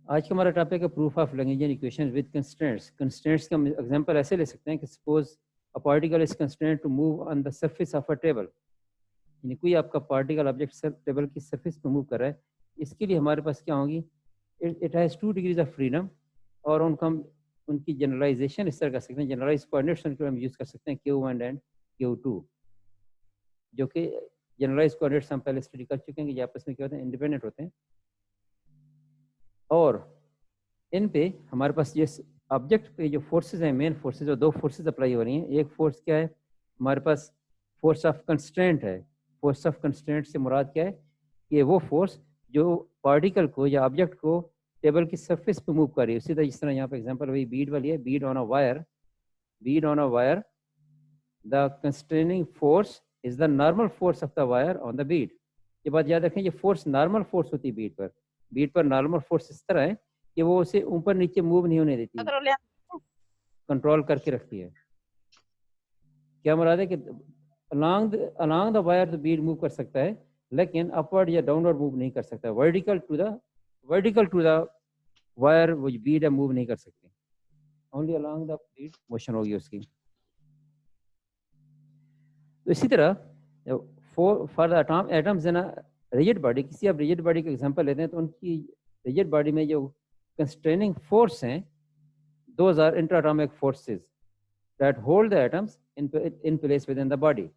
आज का हमारा टॉपिक है proof of Lagrangian equation with constraints. Constraints का एग्जांपल ऐसे ले सकते हैं कि suppose a particle is constraint to move on the surface of a table, यानी कोई आपका पार्टिकल ऑब्जेक्ट टेबल की सरफेस पे मूव कर रहा है। इसके लिए हमारे पास क्या होगी, it has 2 degrees of freedom, और उनका हम उनकी जनरलाइजेशन इस तरह कर सकते हैं, जनरलाइज कोऑर्डिनेट्स उनके हम यूज़ कर सकते हैं Q1 एंड Q2, जो कि जनरलाइज कोऑर्डिनेट्स हम पहले स्टडी कर चुके हैं कि आपस में क्या होते हैं, इंडिपेंडेंट होते हैं। और इन पे हमारे पास ये ऑब्जेक्ट पे जो फोर्सेस हैं, मेन फोर्सेस, जो 2 फोर्सेस अप्लाई हो रही हैं। एक फोर्स क्या है हमारे पास, फोर्स ऑफ कंस्ट्रेंट है। फोर्स ऑफ कंस्ट्रेंट से मुराद क्या है कि वो फोर्स जो पार्टिकल को या ऑब्जेक्ट को टेबल की सरफेस पे मूव कर रही है। उसी तरह जिस तरह यहाँ पे एग्जांपल वही बीड वाली है, Beed on a wire, Beed on a wire, the constraining force is the normal force of the wire on the Beed. ये बात याद रखें, ये फोर्स नॉर्मल फोर्स होती है बीड पर। बीड पर नॉर्मल फोर्स इस तरह है कि वो उसे ऊपर नीचे मूव नहीं होने देती, कंट्रोल करके रखती है। क्या मुराद है कि अलोंग द वायर तो बीड मूव कर सकता है, लेकिन अपवर्ड या डाउनवर्ड मूव नहीं कर सकता। वर्टिकल टू द वायर वो बीड है मूव नहीं कर सकती, only along the Beed motion होगी उसकी। तो इसी तरह for the atoms in rigid body, किसी आप रिजिड बॉडी का एग्जांपल लेते हैं तो उनकी रिजिड बॉडी में जो कंस्ट्रेनिंग फोर्स हैं, those are intratomic forces that hold the atoms in place within the body.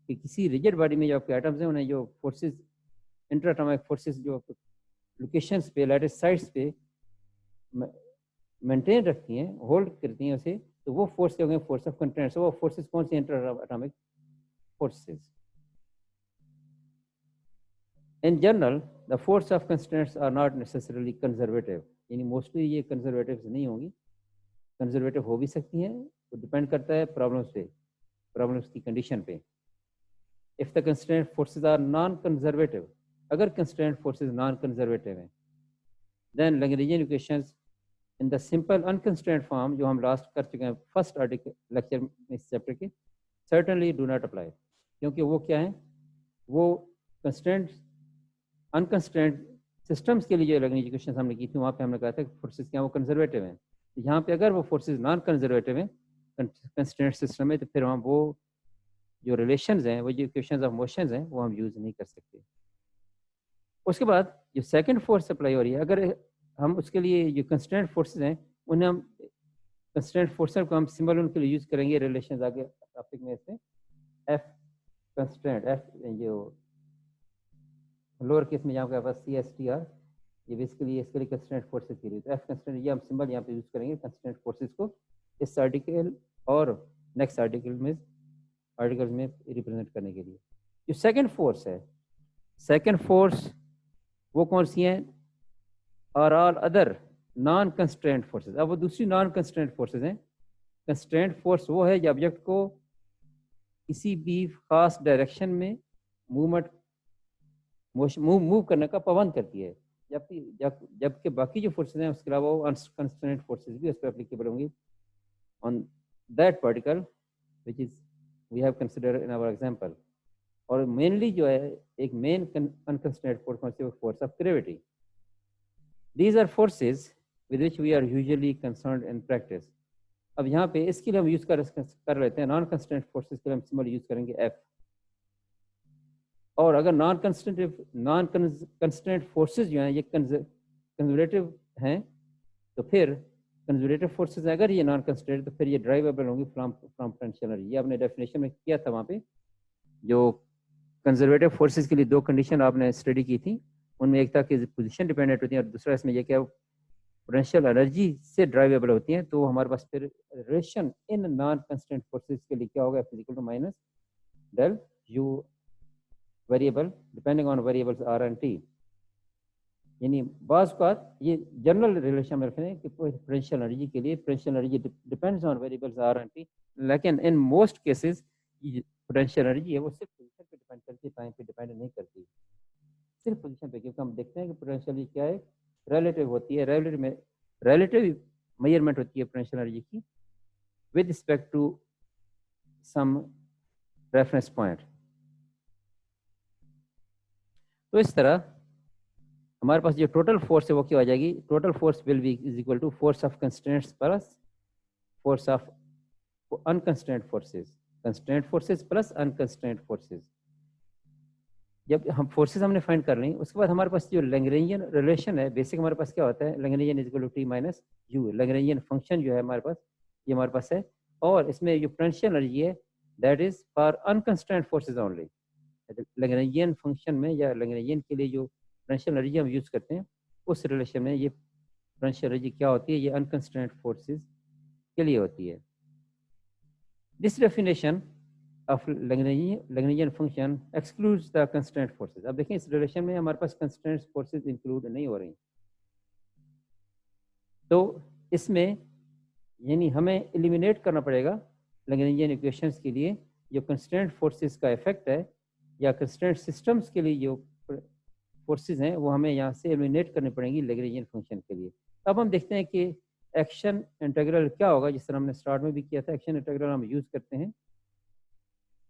कि किसी रिजिड बॉडी में जो आपके एटम्स हैं उन्हें जो फोर्सेस, इंट्राटॉमिक फोर्सेस जो लोकेशंस पे, लैटिस साइड्स पे मेंटेन रखती हैं, होल्ड करती हैं उसे, तो वो फोर्स क्या होंगे, फोर्स ऑफ कंस्ट्रेंट्स। वो फोर्सेस कौन सी, इंट्राटॉमिक forces. In general, the force of constraints are not necessarily conservative, यानी मोस्टली ये कंजर्वेटिव नहीं होंगी। कंजर्वेटिव हो भी सकती हैं, वो डिपेंड करता है प्रॉब्लम्स पे, प्रॉब्लम्स की कंडीशन पे। If the constraint forces are non conservative, अगर कंस्ट्रेंट फोर्सेस नॉन कंजर्वेटिव हैं, then Lagrangian equations in the simple unconstraint form, जो हम लास्ट कर चुके हैं फर्स्ट आर्टिकल लेक्चर में इस चैप्टर के, सर्टेनली डू नॉट अप्लाई। क्योंकि वो क्या है, वो कंस्ट्रेंट अनकंस्ट्रेंट सिस्टम्स के लिए जो लैग्रेंज इक्वेशंस हमने की थी, वहाँ पे हमने कहा था कि फोर्सेस क्या वो कंजर्वेटिव हैं। तो यहाँ पे अगर वो फोर्सेस नॉन कंजर्वेटिव हैं कंस्ट्रेंट सिस्टम में, तो फिर हम वो जो रिलेशंस हैं, वो जो इक्वेशंस ऑफ मोशंस हैं, वो हम यूज़ नहीं कर सकते। उसके बाद जो सेकंड फोर्स अप्लाई हो रही है, अगर हम उसके लिए जो कंस्ट्रेंट फोर्सेस हैं, उन्हें हम कंस्ट्रेंट फोर्सेस को हम सिंबल उनके लिए यूज़ करेंगे रिलेशंस आगे टॉपिक में, इसमें एफ कंस्ट्रेंट, एफ जो लोअर केस में यहाँ पे पास CSTR, ये बेसिकली इसके लिए कंस्ट्रेंट फोर्सेस के लिए, तो एफ कंस्ट्रेंट, ये हम सिंबल यहाँ पे यूज़ करेंगे कंस्ट्रेंट फोर्सेस को इस आर्टिकल और नेक्स्ट आर्टिकल्स में रिप्रेजेंट करने के लिए। जो सेकंड फोर्स है, सेकंड फोर्स वो कौन सी हैं, और all other non constraint forces. अब वो दूसरी नॉन कंस्ट्रेंट फोर्सेस हैं। कंस्ट्रेंट फोर्स वो है जो ऑब्जेक्ट को किसी भी खास डायरेक्शन में मूव करने का पाबंद करती है, जबकि बाकी जो फोर्सेस हैं उसके अलावा वो अनकंस्ट्रेंट फोर्सेस भी उस पर एप्लीकेबल होंगी on that particle which is we have consider in our example. और मेनली जो है एक मेन अनकंस्ट्रेंट फोर्स कौन सी, force of gravity. These are forces with which we are usually concerned in practice. अब यहाँ पे इसके लिए हम यूज कर लेते हैं नॉन कंस्ट्रेंट फोर्सेस के लिए हम सिंबल यूज करेंगे एफ। और अगर नॉन कंस्ट्रेंट फोर्सेस जो हैं ये कंजर्वेटिव हैं, तो फिर कंजर्वेटिव फोर्सेस अगर ये नॉन कंस्ट्रेंट, तो फिर ये ड्राइवेबल होंगी फ्रॉम पोटेंशियल एनर्जी। ये आपने डेफिनेशन में किया था, वहाँ पे जो कंजर्वेटिव फोर्सेस के लिए 2 कंडीशन आपने स्टडी की थी, उनमें एक था कि पोजीशन डिपेंडेंट होती है, और दूसरा इसमें यह क्या पोटेंशियल एनर्जी से ड्राइवेबल होती हैं। तो हमारे पास फिर relation in non constraint forces के लिए क्या होगा, physical to minus del U variable depending on variables R and T. यानी बाज़ का ये जनरल रिलेशन में रखते हैं कि पोटेंशियल एनर्जी के लिए potential energy depends on variables R and T, लेकिन in most cases potential energy है वो सिर्फ पोजीशन पे डिपेंड करती है, टाइम पे डिपेंड नहीं करती, सिर्फ पोजीशन पे। क्योंकि हम देखते हैं कि पोटेंशियल एनर्जी क्या है, रिलेटिव होती है, रिलेटिव मेजरमेंट होती है पोटेंशियल एनर्जी की with respect to some reference point. तो इस तरह हमारे पास जो टोटल फोर्स है वो क्या हो जाएगी, total force will be is equal to force of constraints plus force of unconstraint forces, constraint forces plus unconstraint forces. जब हम फोर्सेस हमने फाइंड कर ली, उसके बाद हमारे पास जो लैग्रेंजियन रिलेशन है, बेसिक हमारे पास क्या होता है, Lagrangian is equal to T minus U, Lagrangian function जो है हमारे पास, ये हमारे पास है। और इसमें जो पोटेंशियल एनर्जी है that is for unconstrained forces only. Lagrangian function में या लैग्रेंजियन के लिए जो पोटेंशियल एनर्जी हम यूज करते हैं, उस रिलेशन में ये पोटेंशियल एनर्जी क्या होती है, ये अनकंस्ट्रेंट फोर्सेज के लिए होती है। This definition of Lagrangian function excludes the constraint forces। अब देखें इस रिलेशन में हमारे पास constraint forces इंक्लूड नहीं हो रही, तो इसमें यानी हमें एलिमिनेट करना पड़ेगा Lagrangian इक्वेशंस के लिए जो constraint forces का इफेक्ट है, या constraint systems के लिए जो फोर्सेज हैं वो हमें यहाँ से एलिमिनेट करनी पड़ेंगी Lagrangian फंक्शन के लिए। अब हम देखते हैं कि एक्शन इंटीग्रल क्या होगा, जिस तरह हमने स्टार्ट में भी किया था। एक्शन इंटीग्रल हम यूज करते हैं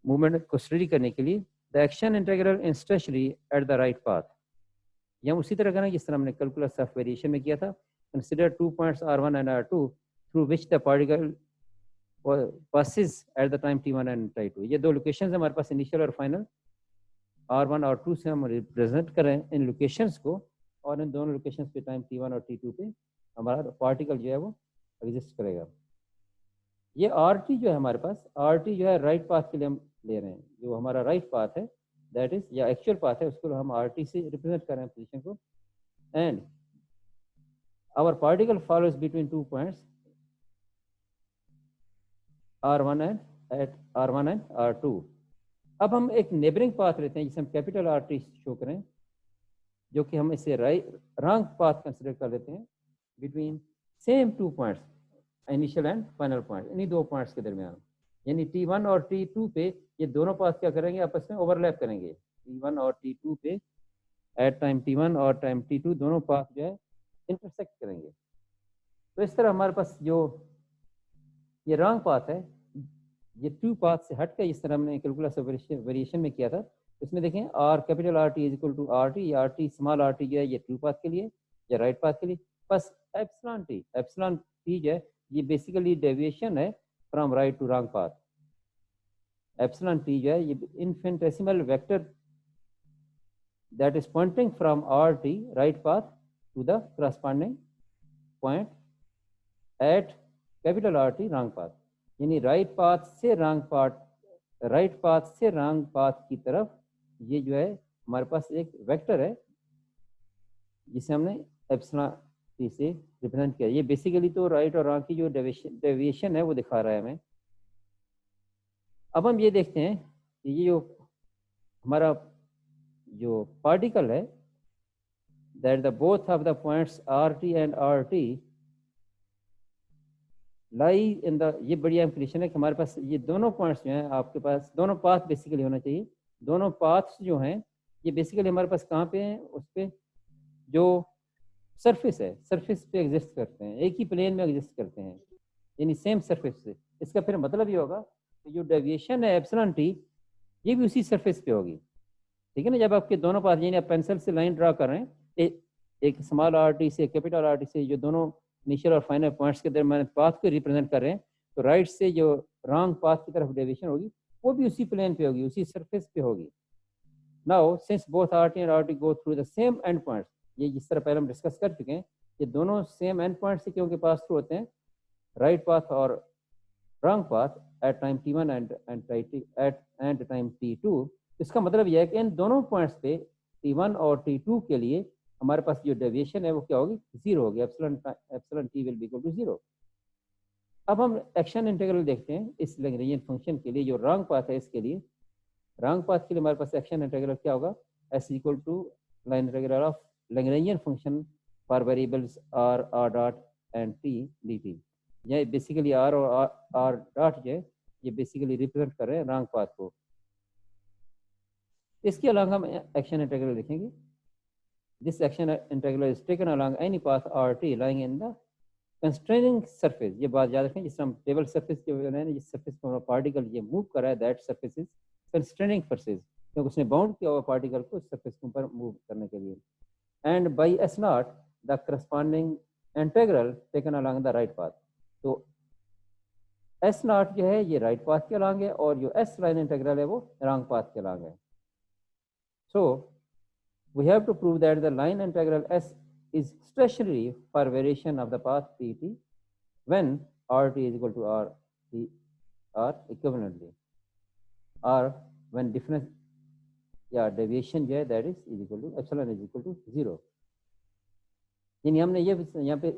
मूवमेंट को स्टडी करने के लिए। The action integral in stationary at the right path, ये हम उसी तरह करना जिस तरह हमने कैलकुलस ऑफ वेरिएशन में किया था। Consider 2 points r1 and r2 through which the particle passes at the time t1 and t2। ये दो लोकेशंस है हमारे पास, इनिशियल और फाइनल। r1 और 2 से हम रिप्रेजेंट करें इन लोकेशंस को, और इन दोनों लोकेशंस पे टाइम t1 और t2 पे हमारा पार्टिकल जो है वो एग्जिस्ट करेगा। ये RT जो है हमारे पास, RT जो है राइट पाथ के लिए हम ले रहे हैं, जो हमारा राइट पाथ है दैट इज, या एक्चुअल पाथ है, उसको हम RT से रिप्रेजेंट कर रहे हैं पोजीशन को। And our particle follows between 2 points R1 and R2। अब हम एक नेबरिंग पाथ लेते हैं जिसे हम कैपिटल RT शो करें, जो कि हम इसे रॉन्ग पाथ कंसिडर कर लेते हैं between same 2 points, initial and final point, इन्हीं दो पॉइंट्स के दरमियान। यानी T1 और T2 पे ये दोनों पाथ क्या करेंगे, आपस में ओवरलैप करेंगे। T1 और T2 पे एट टाइम T1 और टाइम T2 दोनों पाथ जो है इंटरसेक्ट करेंगे। तो इस तरह हमारे पास जो ये रॉन्ग पाथ है, ये 2 पाथ से हट कर, इस तरह हमने कैलकुलस वेरिएशन में किया था। इसमें देखें R capital RT is equal to RT, या RT स्मॉल RT जो है ये 2 पाथ के लिए या राइट पाथ के लिए, बस एप्सिलॉन T जो है ये बेसिकली डेविएशन है from right to wrong path. Epsilon T जो है ये infinitesimal vector that is pointing from RT right path to the corresponding point at capital RT wrong path. यानी राइट पाथ से wrong path की तरफ ये जो है हमारे पास एक वेक्टर है जिसे हमने एप्सिलॉन T से रिप्रेजेंट किया। ये बेसिकली तो राइट और रॉन्ग की जो डेविएशन है वो दिखा रहा है हमें। अब हम ये देखते हैं कि ये जो हमारा जो पार्टिकल है that the both of the points RT and RT lie in the, ये बढ़िया इंप्लीकेशन है कि हमारे पास ये दोनों पॉइंट्स जो हैं, आपके पास दोनों पाथ बेसिकली होना चाहिए। दोनों पाथ्स जो हैं ये बेसिकली हमारे पास कहाँ पे हैं, उस पे जो सरफेस है, सरफेस पे एग्जिस्ट करते हैं, एक ही प्लेन में एग्जिस्ट करते हैं, यानी सेम सरफेस से। इसका फिर मतलब ये होगा कि जो डेविएशन है एप्सिलॉन T ये भी उसी सरफेस पे होगी, ठीक है ना। जब आपके दोनों पाथ, यानी आप पेंसिल से लाइन ड्रा कर रहे हैं, एक स्मॉल RT से कैपिटल RT से, जो दोनों इनिशियल और फाइनल पॉइंट्स के दरमियान पाथ को रिप्रेजेंट कर रहे हैं, तो राइट से जो रॉन्ग पाथ की तरफ डेविएशन होगी वो भी उसी प्लेन पे होगी, उसी सरफेस पे होगी। Now since both RT and RT go through the same and points, ये जिस तरह पहले हम डिस्कस कर चुके हैं, ये दोनों सेम एंड पॉइंट से क्योंकि पास थ्रू होते हैं, राइट पाथ और wrong path at time T1 and time T2। इसका मतलब यह है कि इन दोनों पॉइंट्स पे T1 और T2 के लिए हमारे पास जो डेविएशन है वो क्या होगी, 0 होगी। Epsilon T will be equal to 0। अब हम एक्शन इंटीग्रल देखते हैं इस लैग्रेंजियन फंक्शन के लिए, जो रॉन्ग पाथ है इसके लिए। रॉन्ग पाथ के लिए हमारे पास एक्शन इंटीग्रल क्या होगा, S equal to line integral of Lagrangian function for variables R dot and T dt। ये बेसिकली R और R डॉट जो है ये बेसिकली रिप्रेजेंट कर रहे हैं रॉन्ग पाथ को। इसके अलावा हम एक्शन इंटीग्रल देखेंगे। This action integral is taken along any path RT lying in the constraining surface. ये बात याद रखें, जिस हम टेबल सरफेस के बना है, जिस सरफेस पर पार्टिकल ये मूव कर रहा है, that surface is constraining surface, क्योंकि उसने बाउंड किया हुआ पार्टिकल को उस सरफेस के ऊपर मूव करने के लिए। and by s naught the corresponding integral taken along the right path. तो s naught जो है ये right path के along है और जो s line integral है वो wrong path के along है. So we have to prove that the line integral s is stationary for variation of the path pt when rt is equal to rt or equivalently, or when difference या deviation जो है that is equal to epsilon is equal to 0. यानी हमने ये यहाँ पे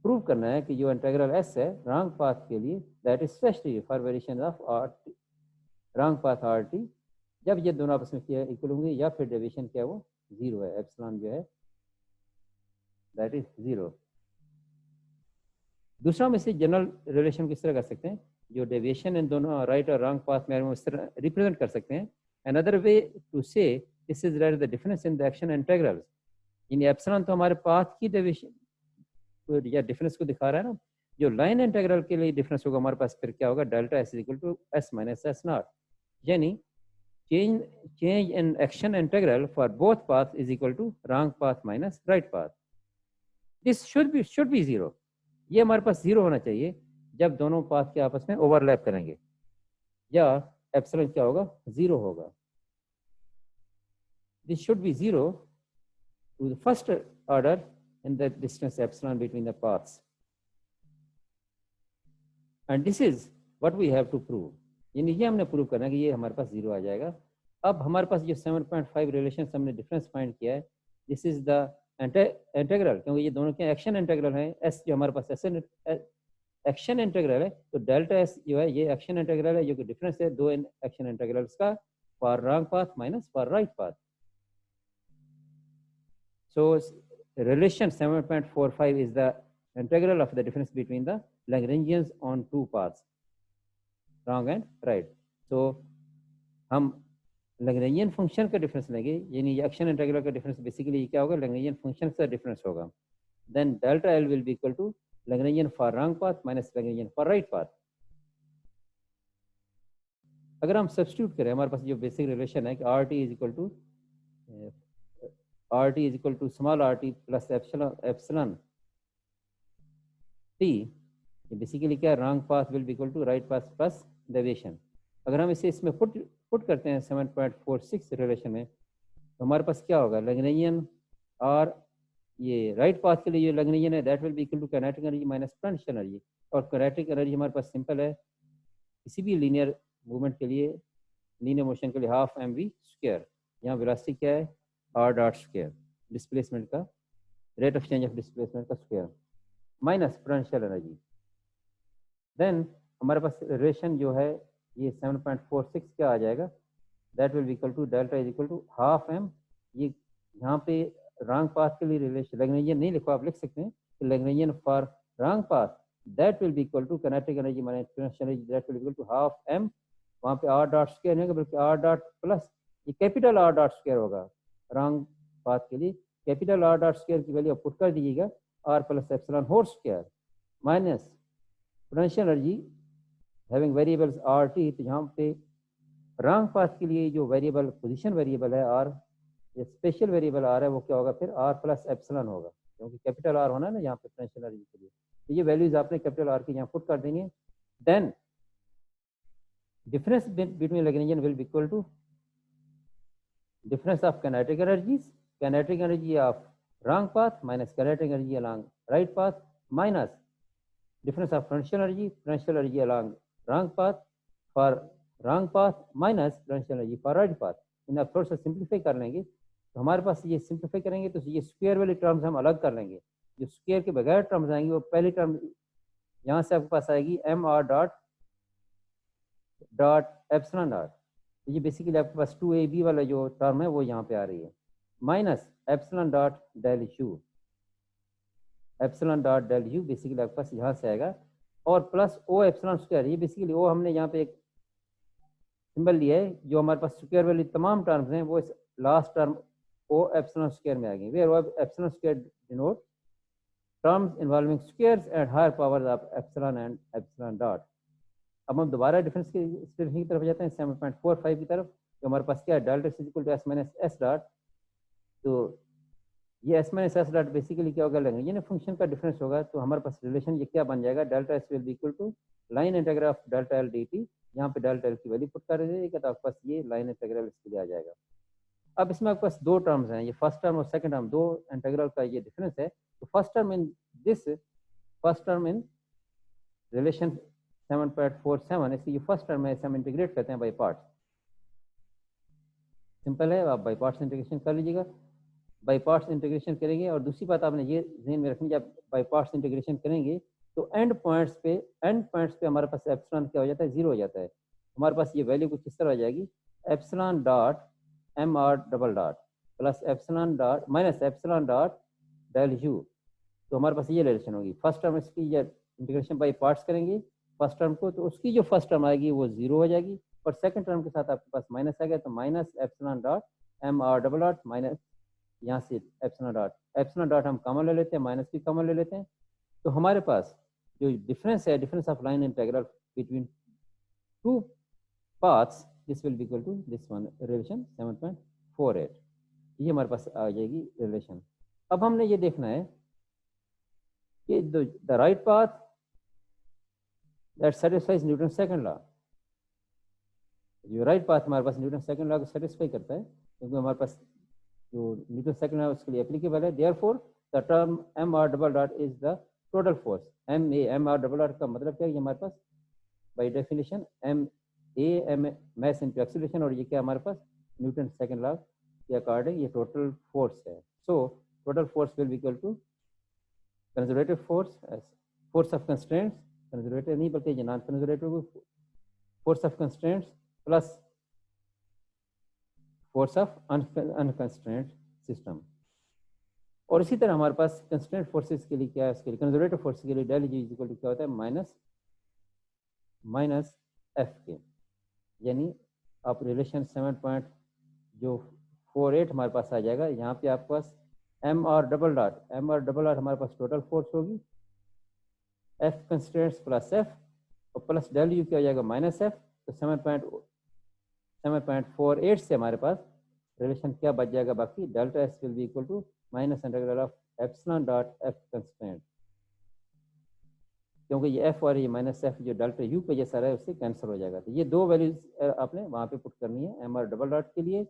prove करना है कि जो इंटीग्रल s है रॉन्ग पाथ के लिए that is stationary for variation of rt wrong path rt जब ये दोनों आपस में क्या इक्वल होंगे या फिर डेविएशन क्या है वो 0 है, एप्सिलॉन जो है that is 0. दूसरा में से जनरल रिलेशन किस तरह कर सकते हैं, जो डेविएशन इन दोनों राइट और रॉन्ग पाथ में इस तरह रिप्रेजेंट कर सकते हैं. Another way to say this is that the difference in the action integrals. यानी एप्सिलॉन तो हमारे पाथ की डेविएशन या डिफरेंस को दिखा रहा है ना, जो लाइन इंटीग्रल के लिए डिफरेंस होगा हमारे पास फिर क्या होगा delta S equal to S minus S not. यानी change in action integral for both paths is equal to wrong path minus right path. This should be 0. ये हमारे पास 0 होना चाहिए जब दोनों पाथ के आपस में ओवरलैप करेंगे, या एप्सिलॉन क्या होगा 0 होगा. This should be 0 to the first order in the distance epsilon between the paths, and this is what we have to prove. यानी ये हमने प्रूव करना है कि ये हमारे पास 0 आ जाएगा. अब हमारे पास जो 7.5 रिलेशन हमने डिफरेंस फाइंड किया है, दिस इज द इंटीग्रल, क्योंकि ये दोनों क्या एक्शन इंटीग्रल है. एस जो हमारे पास एक्शन इंटीग्रल है, तो डेल्टा एस जो है ये एक्शन इंटीग्रल है, जो कि डिफरेंस है दो एक्शन इंटीग्रल्स का for wrong path minus for right path. So relation 7.45 is the integral of the difference between the Lagrangians on two paths wrong and right. तो हम लैग्रेंजियन फंक्शन का difference लेंगे, यानी एक्शन इंटीग्रल का difference basically क्या होगा, Lagrangian function का difference होगा. Then delta L will be equal to Lagrangian for wrong path minus Lagrangian for right path. अगर हम सब्स्टिट्यूट करें, हमारे पास जो बेसिक रिलेशन है कि R T is equal to small R T plus epsilon T, basically क्या, wrong path will be equal to right path plus deviation. अगर हम इसे इसमें पुट करते हैं 7.46 रिलेशन में, तो हमारे पास क्या होगा, लैग्रेंजियन और ये राइट पाथ के लिए जो लैग्रेंजियन है that will be equal to kinetic energy minus potential energy. और काइनेटिक एनर्जी हमारे पास सिंपल है, किसी भी लीनियर मूवमेंट के लिए, लीनियर मोशन के लिए हाफ एम वी स्क्वायर. यहाँ वेलोसिटी क्या है, आर डॉट स्क्वायर, डिस्प्लेसमेंट का rate of change of displacement का square minus potential energy. Then हमारे पास रिलेशन जो है ये 7.46 क्या आ जाएगा, that will be equal to delta is equal to half M. ये यहाँ पे रॉन्ग पाथ के लिए रिलेशन लैग्रेंजियन नहीं लिखो, आप लिख सकते हैं कि Lagrangian for wrong path that will be equal to kinetic energy minus potential energy that will be equal to half M. वहाँ पे आर डॉट स्क्वायर नहीं होगा बल्कि आर डॉट प्लस ये कैपिटल आर डॉट स्क्वायर होगा. Wrong path के लिए capital R dot square की वैल्यू पुट कर दीजिएगा, R plus epsilon whole square minus potential energy having variables R T. तो यहाँ पे रॉन्ग पाथ के लिए जो वेरिएबल पोजीशन वेरिएबल है आर, ये स्पेशल वेरिएबल आर है, वो क्या होगा फिर आर प्लस एप्सिलॉन होगा, क्योंकि कैपिटल आर होना है ना यहाँ पे पोटेंशियल एनर्जी के लिए. तो ये वैल्यूज आपने कैपिटल आर की यहाँ पुट कर देंगे. Then difference between Lagrangian will be equal to difference of kinetic energy of wrong path minus kinetic energy along right path minus difference of potential energy along wrong path for wrong path minus potential energy for right path. इन आप थोड़ा सा simplify कर लेंगे, तो हमारे पास ये simplify करेंगे तो ये स्क्वायर वाली टर्म्स हम अलग कर लेंगे. जो स्क्वायर के बगैर टर्म्स आएंगी वो पहली टर्म यहाँ से आपके पास आएगी M R dot epsilon dot. ये बेसिकली आपके पास 2ab वाला जो टर्म है वो यहाँ पे आ रही है, minus epsilon dot del U. Epsilon dot del U basically आपके पास यहाँ से आएगा, और प्लस ओ एप्सिलॉन स्क्वायर. ये बेसिकली ओ हमने यहाँ पे एक सिंबल लिया है, जो हमारे पास स्क्वायर वाली तमाम टर्म्स हैं वो इस last term O epsilon square में आ गई. Where epsilon square denote terms involving squares at higher powers of epsilon and epsilon dot. अब हम दोबारा डिफरेंस की तरफ जाते हैं 7.45 की तरफ. तो हमारे पास क्या है, delta is equal to S minus S dot. तो ये S minus S dot basically क्या होगा, लैग्रेंज यानी फंक्शन का डिफरेंस होगा, तो हमारे पास रिलेशन ये क्या बन जाएगा, delta S will be equal to line integral of delta L D T. यहाँ पे डेल्टा एल की वैल्यू पुट कर दीजिएगा तो आपके पास ये लाइन इंटीग्रल इसके लिए आ जाएगा। अब इसमें आपके पास दो टर्म्स हैं, ये फर्स्ट टर्म और सेकंड टर्म, दो इंटीग्रल का ये डिफरेंस है। तो फर्स्ट टर्म इन रिलेशन 7.47, इसकी जो फर्स्ट टर्म है इसे हम इंटीग्रेट करते हैं बाई पार्ट्स। सिंपल है, आप बाई पार्ट्स इंटीग्रेशन कर लीजिएगा। बाई पार्ट्स इंटीग्रेशन करेंगे, और दूसरी बात आपने ये ध्यान में रखनी, जब बाई पार्ट्स इंटीग्रेशन करेंगे तो एंड पॉइंट्स पे हमारे पास एप्सिलॉन क्या हो जाता है, जीरो हो जाता है। हमारे पास ये वैल्यू कुछ इस तरह आ जाएगी, epsilon dot M R double dot plus epsilon dot minus epsilon dot del U. तो हमारे पास ये रिलेशन होगी। फर्स्ट टर्म इसकी इंटीग्रेशन बाई पार्ट्स करेंगे फर्स्ट टर्म को, तो उसकी जो फर्स्ट टर्म आएगी वो जीरो हो जाएगी, और सेकंड टर्म के साथ आपके पास माइनस आ गया, तो minus epsilon dot M R double dot minus यहाँ से एप्सिलॉन डॉट हम कॉमन ले लेते हैं, माइनस भी कॉमन ले लेते हैं। तो हमारे पास जो डिफरेंस है, difference of line integral between two paths, this will be equal to this one relation 7.48। ये हमारे पास आ जाएगी रिलेशन। अब हमने ये देखना है कि the right path that satisfies Newton second law, जो राइट पाथ हमारे पास न्यूटन सेकंड लॉ को सेटिस्फाई करता है, क्योंकि हमारे पास जो न्यूटन सेकंड लॉ उसके लिए एप्लीकेबल है। Therefore the term M R double dot is the total force. M R double dot का मतलब क्या है, ये हमारे पास by definition M mass into acceleration, और ये क्या हमारे पास न्यूटन सेकंड लॉ के अकॉर्डिंग ये टोटल फोर्स है। So total force will be equal to conservative force of constraints, conservative नहीं बल्कि non conservative force of constraints plus force of unconstraint system. और इसी तरह हमारे पास कंस्ट्रेंट फोर्सेस के लिए क्या है, उसके लिए कंजर्वेटिव फोर्स के लिए डेल जी इक्वल टू क्या होता है, माइनस एफ के, यानी आप रिलेशन 7.48 हमारे पास आ जाएगा। यहाँ पे आपके पास एम आर डबल डॉट हमारे पास टोटल फोर्स होगी, एफ कंस्ट्रेंट्स प्लस एफ और प्लस डेल यू क्या हो जाएगा, माइनस एफ। तो 7.48 से हमारे पास रिलेशन क्या बच जाएगा, बाकी delta S will be equal to minus integral of epsilon dot F constraint, क्योंकि ये एफ और ये माइनस एफ जो डेल्टा यू पे जैसा रहा है उससे कैंसिल हो जाएगा। तो ये दो वैल्यूज आपने वहाँ पे पुट करनी है एम आर डबल डॉट के लिए,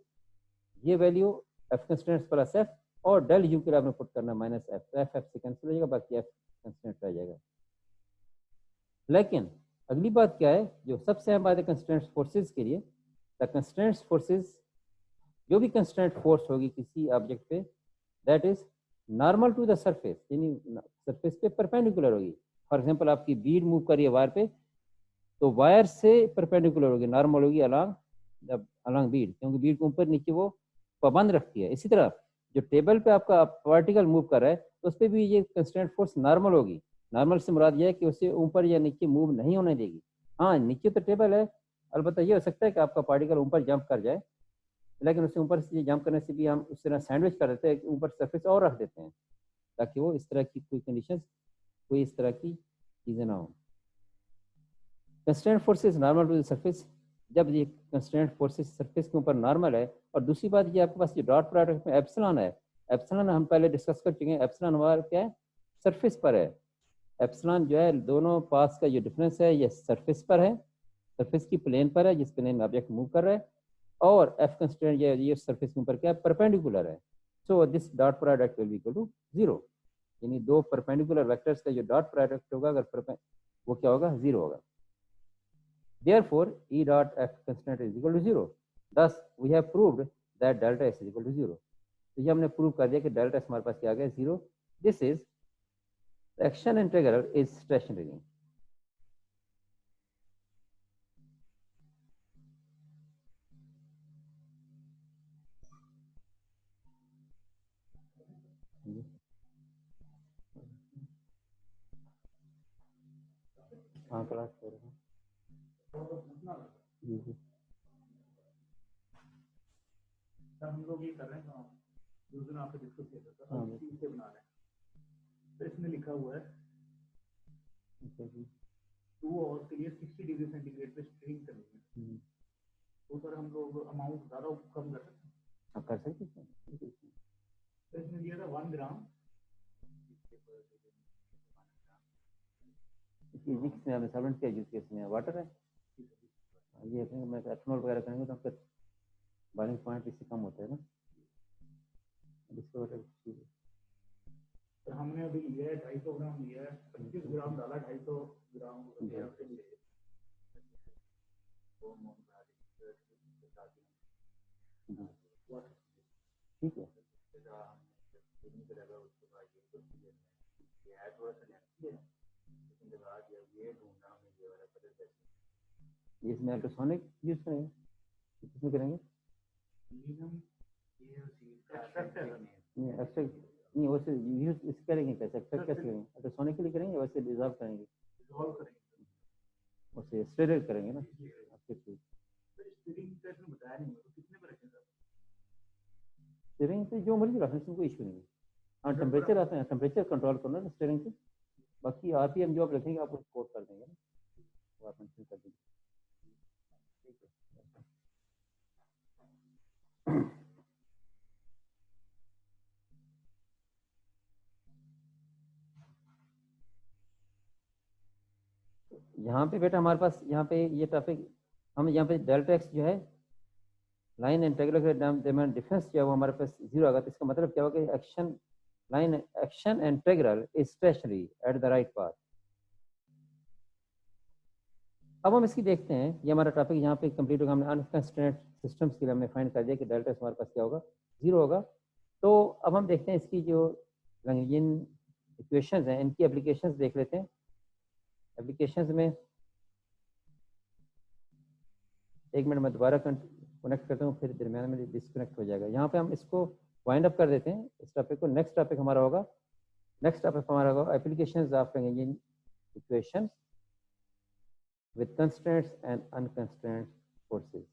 ये value F constant plus F, और डेल यू के लिए आपने पुट करना माइनस एफ, तो एफ से कैंसिल हो जाएगा, बाकी एफ कंस्टेंट रह जाएगा। लेकिन अगली बात क्या है, जो सबसे अहम बात है कंस्टेंट फोर्सेज के लिए, द कंस्टेंट फोर्सेज, जो भी कंस्टेंट फोर्स होगी किसी ऑब्जेक्ट पे, that is normal to the surface, यानी सरफेस पे परपेंडिकुलर होगी। फॉर एग्जांपल आपकी बीड मूव कर रही है वायर पे, तो वायर से परपेंडिकुलर होगी, नॉर्मल होगी अलोंग बीड, क्योंकि बीड को ऊपर नीचे वो पाबंद रखती है। इसी तरह जो टेबल पे आपका पार्टिकल मूव कर रहा है, तो उस पर भी ये कंस्टेंट फोर्स नॉर्मल होगी। नॉर्मल से मुराद यह है कि उसे ऊपर या नीचे मूव नहीं होने देगी। हाँ, नीचे तो टेबल है, अलबत्ता ये हो सकता है कि आपका पार्टिकल ऊपर जंप कर जाए, लेकिन उसे ऊपर से जंप करने से भी हम उस तरह सैंडविच कर देते हैं कि ऊपर सरफेस और रख देते हैं, ताकि वो इस तरह की कोई कंडीशन, कोई इस तरह की चीज़ें ना हो। Constant forces normal to the surface, जब ये कंस्टेंट फोर्सेस सरफेस के ऊपर नॉर्मल है। और दूसरी बात ये आपके पास जो डॉट प्रोडक्ट में एप्सिलॉन है, एप्सिलॉन हम पहले डिस्कस कर चुके हैं, एप्सिलॉन हमारा क्या है, सरफेस पर है। एप्सिलॉन जो है दोनों पास का जो डिफरेंस है ये सरफेस पर है, सरफेस की प्लेन पर है जिस प्लेन में ऑब्जेक्ट मूव कर रहा है, और एफ कंस्टेंट ये सरफेस के ऊपर क्या है, परपेंडिकुलर है। So this dot product will be equal to zero, यानी दो परपेंडिकुलर वेक्टर्स का जो डॉट प्रोडक्ट होगा अगर वो क्या होगा, जीरो होगा। Therefore, E dot F constant is equal to 0. Thus, we have proved that delta S is equal to 0. तो ये हमने प्रूव कर दिया कि डेल्टा S हमारे पास क्या आ गया, 0. This is the action integral is stationary. हाँ, क्लास कर रहे हैं। हम लोग ये कर रहे हैं, उस दिन आपसे डिस्कस किया था, हम इसी से बना रहे हैं। तो इसमें लिखा हुआ है 2 आवर्स के लिए 60 डिग्री सेंटीग्रेड पे स्ट्रीम करनी है। तो सर हम लोग अमाउंट ज़्यादा कम कर सकते हैं? कर सकते हैं। तो इसमें दिया था 1 ग्राम, इसमें हमने सॉल्वेंट क्या यूज किया, इसमें वाटर है, ये मैं एथेनॉल वगैरह करेंगे तो आपका बॉइलिंग पॉइंट इससे कम होता है ना, इसको तो हमने अभी लिया है 250 ग्राम लिया है, 25 ग्राम डाला, 250 ग्राम ठीक है। इसमें अल्ट्रासोनिक यूज करेंगे, किसमें करेंगे? नहीं एक्सट्रैक्ट नहीं, वैसे यूज इस करेंगे कैसे, एक्सट्रैक्ट कैसे करेंगे? अल्ट्रासोनिकली करेंगे वैसे डिजॉल्व करेंगे? वैसे स्टेरिल करेंगे ना? आपके ठीक स्टेरिंग पे जो मर्जी रखें, इसमें कोई इशू नहीं है। हाँ टेम्परेचर आता है, टेम्परेचर कंट्रोल करना है स्टेरिंग से, बाकी आरपीएम जो आप रखेंगे आप उसको कोड कर देंगे ना, वो आप मेंशन कर दीजिए। यहाँ पे बेटा हमारे पास यहाँ पे ये टॉपिक, हम यहाँ पे डेल्टा एक्स जो है लाइन इंटीग्रल के दरमियान डिफरेंस जो है वो हमारे पास 0 आएगा, तो इसका मतलब क्या होगा कि action line action integral is stationary at the right path. अब हम इसकी देखते हैं, ये हमारा टॉपिक यहाँ पे कंप्लीट होगा। हमने अनकंस्ट्रेंट सिस्टम्स के लिए हमने फाइंड कर दिया कि डेल्टा एक्स हमारे पास क्या होगा, 0 होगा। तो अब हम देखते हैं इसकी जो लैग्रेंजियन इक्वेशंस हैं इनकी एप्लीकेशंस देख लेते हैं। एप्लीकेशंस में एक मिनट में दोबारा कनेक्ट करता हूँ, फिर दरम्यान में डिस्कनेक्ट हो जाएगा। यहाँ पे हम इसको वाइंड अप कर देते हैं इस टॉपिक को। नेक्स्ट टॉपिक हमारा होगा applications of Lagrangian equations with constraints and unconstrained forces.